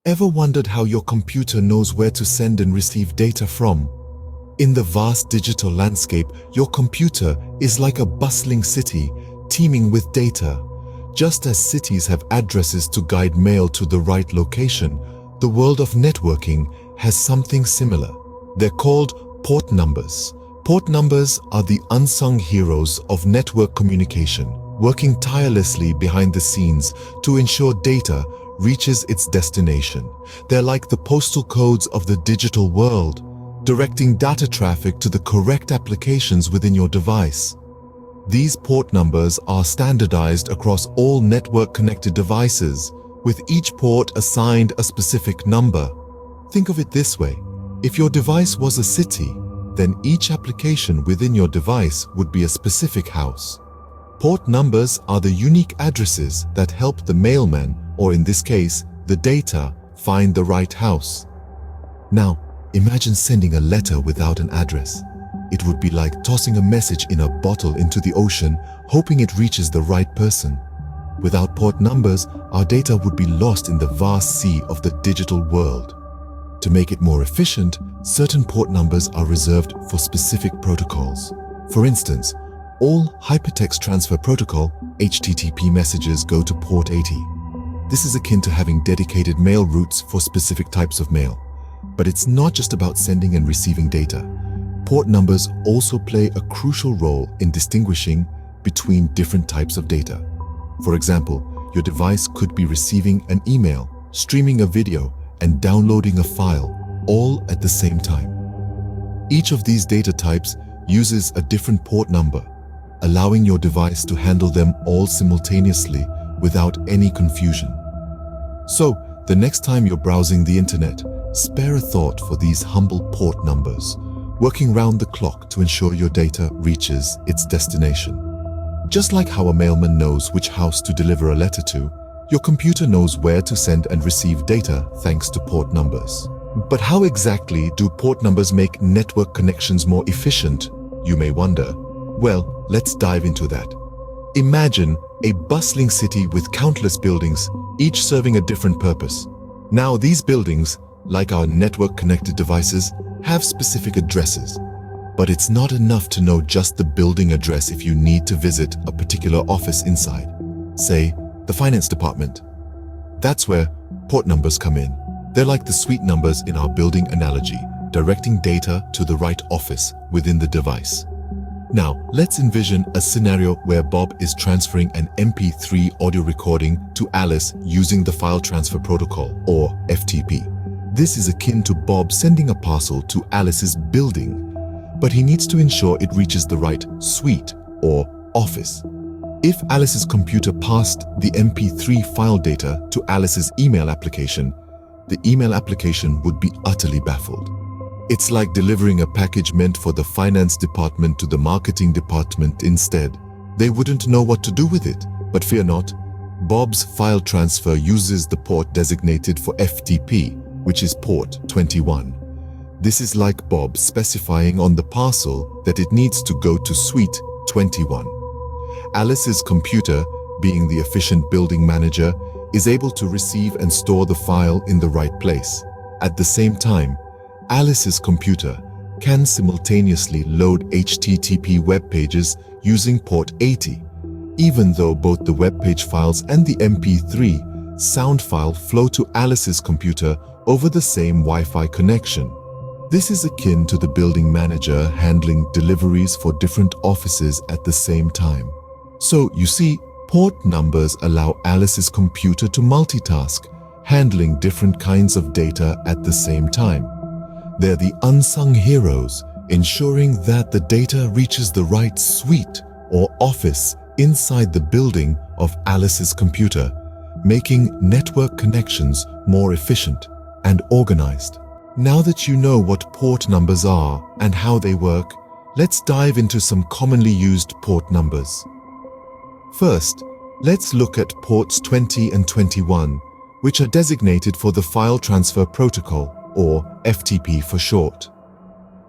Ever wondered how your computer knows where to send and receive data from? In the vast digital landscape, your computer is like a bustling city, teeming with data. Just as cities have addresses to guide mail to the right location, the world of networking has something similar. They're called port numbers. Port numbers are the unsung heroes of network communication, working tirelessly behind the scenes to ensure data reaches its destination. They're like the postal codes of the digital world, directing data traffic to the correct applications within your device. These port numbers are standardized across all network-connected devices, with each port assigned a specific number. Think of it this way. If your device was a city, then each application within your device would be a specific house. Port numbers are the unique addresses that help the mailman, or in this case, the data, find the right house. Now, imagine sending a letter without an address. It would be like tossing a message in a bottle into the ocean, hoping it reaches the right person. Without port numbers, our data would be lost in the vast sea of the digital world. To make it more efficient, certain port numbers are reserved for specific protocols. For instance, all Hypertext Transfer Protocol (HTTP) messages go to port 80. This is akin to having dedicated mail routes for specific types of mail. But it's not just about sending and receiving data. Port numbers also play a crucial role in distinguishing between different types of data. For example, your device could be receiving an email, streaming a video, and downloading a file, all at the same time. Each of these data types uses a different port number, allowing your device to handle them all simultaneously without any confusion. So, the next time you're browsing the internet, spare a thought for these humble port numbers, working round the clock to ensure your data reaches its destination. Just like how a mailman knows which house to deliver a letter to, your computer knows where to send and receive data thanks to port numbers. But how exactly do port numbers make network connections more efficient, you may wonder? Well, let's dive into that. Imagine a bustling city with countless buildings, each serving a different purpose. Now, these buildings, like our network-connected devices, have specific addresses. But it's not enough to know just the building address if you need to visit a particular office inside. Say, the finance department. That's where port numbers come in. They're like the suite numbers in our building analogy, directing data to the right office within the device. Now, let's envision a scenario where Bob is transferring an MP3 audio recording to Alice using the File Transfer Protocol, or FTP. This is akin to Bob sending a parcel to Alice's building, but he needs to ensure it reaches the right suite or office. If Alice's computer passed the MP3 file data to Alice's email application, the email application would be utterly baffled. It's like delivering a package meant for the finance department to the marketing department instead. They wouldn't know what to do with it. But fear not, Bob's file transfer uses the port designated for FTP, which is port 21. This is like Bob specifying on the parcel that it needs to go to suite 21. Alice's computer, being the efficient building manager, is able to receive and store the file in the right place. At the same time, Alice's computer can simultaneously load HTTP web pages using port 80, even though both the web page files and the MP3 sound file flow to Alice's computer over the same Wi-Fi connection. This is akin to the building manager handling deliveries for different offices at the same time. So, you see, port numbers allow Alice's computer to multitask, handling different kinds of data at the same time. They're the unsung heroes, ensuring that the data reaches the right suite or office inside the building of Alice's computer, making network connections more efficient and organized. Now that you know what port numbers are and how they work, let's dive into some commonly used port numbers. First, let's look at ports 20 and 21, which are designated for the File Transfer Protocol, or FTP for short.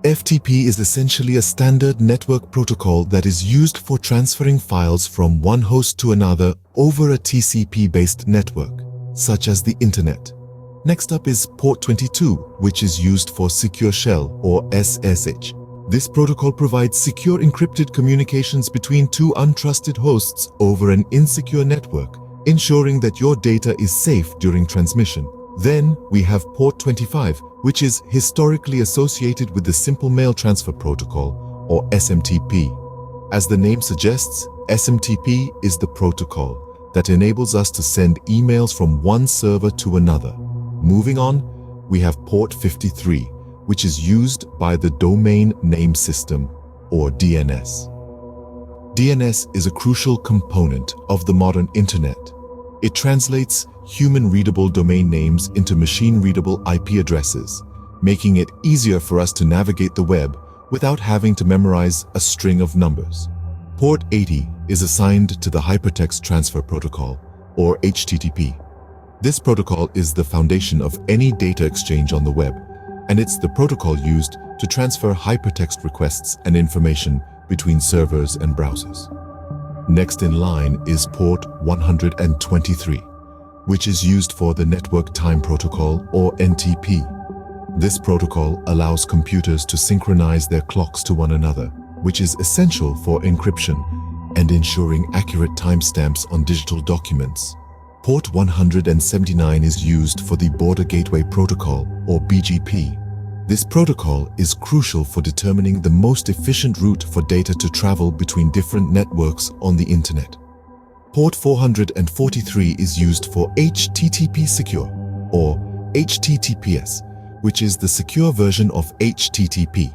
FTP is essentially a standard network protocol that is used for transferring files from one host to another over a TCP-based network, such as the internet. Next up is port 22, which is used for Secure Shell or SSH. This protocol provides secure encrypted communications between two untrusted hosts over an insecure network, ensuring that your data is safe during transmission. Then we have port 25, which is historically associated with the Simple Mail Transfer Protocol or SMTP. As the name suggests, SMTP is the protocol that enables us to send emails from one server to another. Moving on, we have port 53, which is used by the Domain Name System, or DNS. DNS is a crucial component of the modern internet. It translates human-readable domain names into machine-readable IP addresses, making it easier for us to navigate the web without having to memorize a string of numbers. Port 80 is assigned to the Hypertext Transfer Protocol, or HTTP. This protocol is the foundation of any data exchange on the web, and it's the protocol used to transfer hypertext requests and information between servers and browsers. Next in line is port 123, which is used for the Network Time Protocol, or NTP. This protocol allows computers to synchronize their clocks to one another, which is essential for encryption and ensuring accurate timestamps on digital documents. Port 179 is used for the Border Gateway Protocol, or BGP. This protocol is crucial for determining the most efficient route for data to travel between different networks on the internet. Port 443 is used for HTTP Secure, or HTTPS, which is the secure version of HTTP.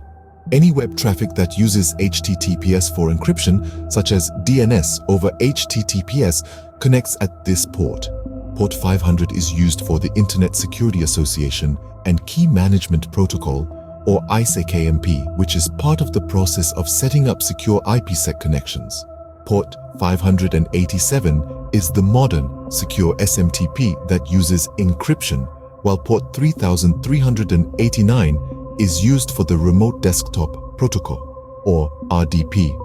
Any web traffic that uses HTTPS for encryption, such as DNS over HTTPS, connects at this port. Port 500 is used for the Internet Security Association and Key Management Protocol, or ISAKMP, which is part of the process of setting up secure IPsec connections. Port 587 is the modern, secure SMTP that uses encryption, while port 3389 is used for the Remote Desktop Protocol, or RDP,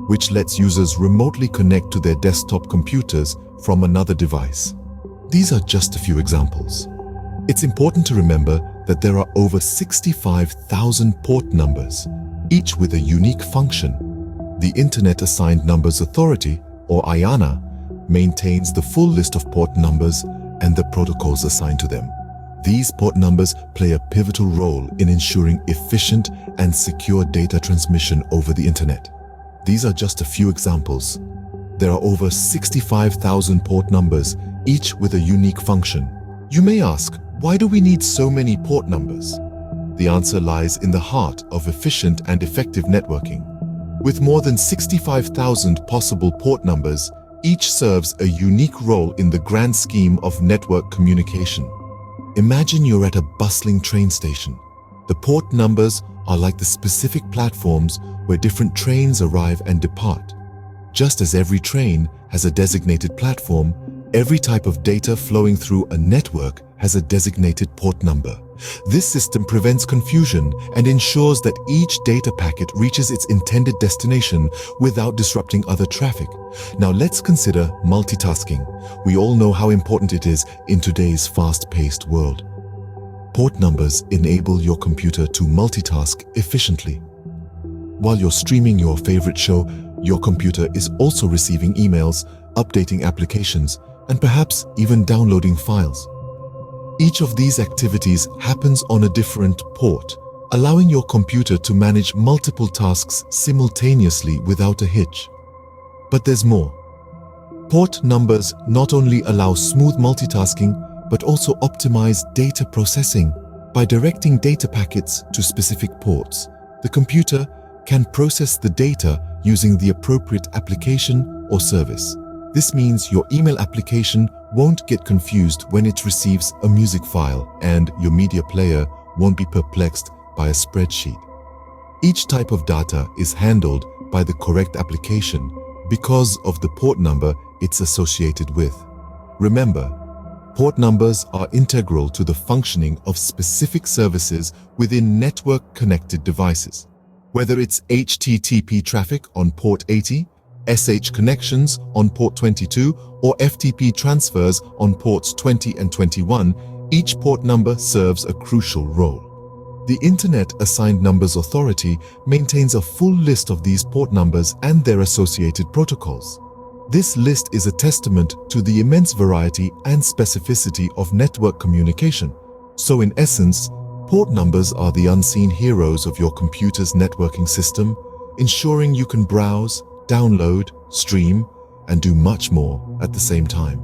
which lets users remotely connect to their desktop computers from another device. These are just a few examples. It's important to remember that there are over 65,000 port numbers, each with a unique function. The Internet Assigned Numbers Authority, or IANA, maintains the full list of port numbers and the protocols assigned to them. These port numbers play a pivotal role in ensuring efficient and secure data transmission over the Internet. These are just a few examples. There are over 65,000 port numbers, each with a unique function. You may ask, why do we need so many port numbers? The answer lies in the heart of efficient and effective networking. With more than 65,000 possible port numbers, each serves a unique role in the grand scheme of network communication. Imagine you're at a bustling train station. The port numbers are like the specific platforms where different trains arrive and depart. Just as every train has a designated platform, every type of data flowing through a network has a designated port number. This system prevents confusion and ensures that each data packet reaches its intended destination without disrupting other traffic. Now let's consider multitasking. We all know how important it is in today's fast-paced world. Port numbers enable your computer to multitask efficiently. While you're streaming your favorite show, your computer is also receiving emails, updating applications, and perhaps even downloading files. Each of these activities happens on a different port, allowing your computer to manage multiple tasks simultaneously without a hitch. But there's more. Port numbers not only allow smooth multitasking, but also optimize data processing. By directing data packets to specific ports, the computer can process the data using the appropriate application or service. This means your email application won't get confused when it receives a music file, and your media player won't be perplexed by a spreadsheet. Each type of data is handled by the correct application because of the port number it's associated with. Remember, port numbers are integral to the functioning of specific services within network-connected devices. Whether it's HTTP traffic on port 80, SH connections on port 22, or FTP transfers on ports 20 and 21, Each port number serves a crucial role. The Internet Assigned Numbers Authority maintains a full list of these port numbers and their associated protocols. This list is a testament to the immense variety and specificity of network communication. So in essence, port numbers are the unseen heroes of your computer's networking system, ensuring you can browse, download, stream, and do much more at the same time.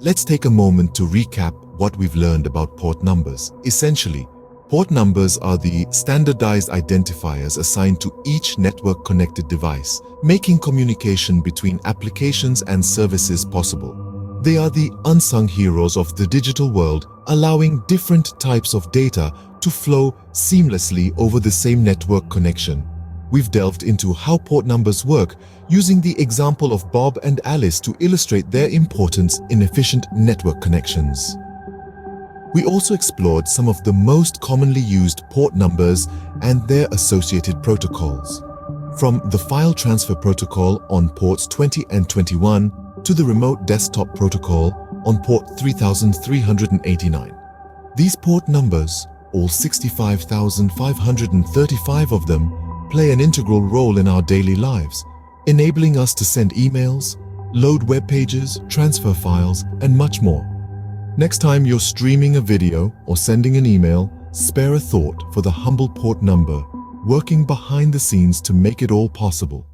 Let's take a moment to recap what we've learned about port numbers. Essentially, port numbers are the standardized identifiers assigned to each network-connected device, making communication between applications and services possible. They are the unsung heroes of the digital world, allowing different types of data to flow seamlessly over the same network connection. We've delved into how port numbers work, using the example of Bob and Alice to illustrate their importance in efficient network connections. We also explored some of the most commonly used port numbers and their associated protocols, from the file transfer protocol on ports 20 and 21 to the remote desktop protocol on port 3389. These port numbers, all 65,535 of them, play an integral role in our daily lives, enabling us to send emails, load web pages, transfer files, and much more. Next time you're streaming a video or sending an email, spare a thought for the humble port number working behind the scenes to make it all possible.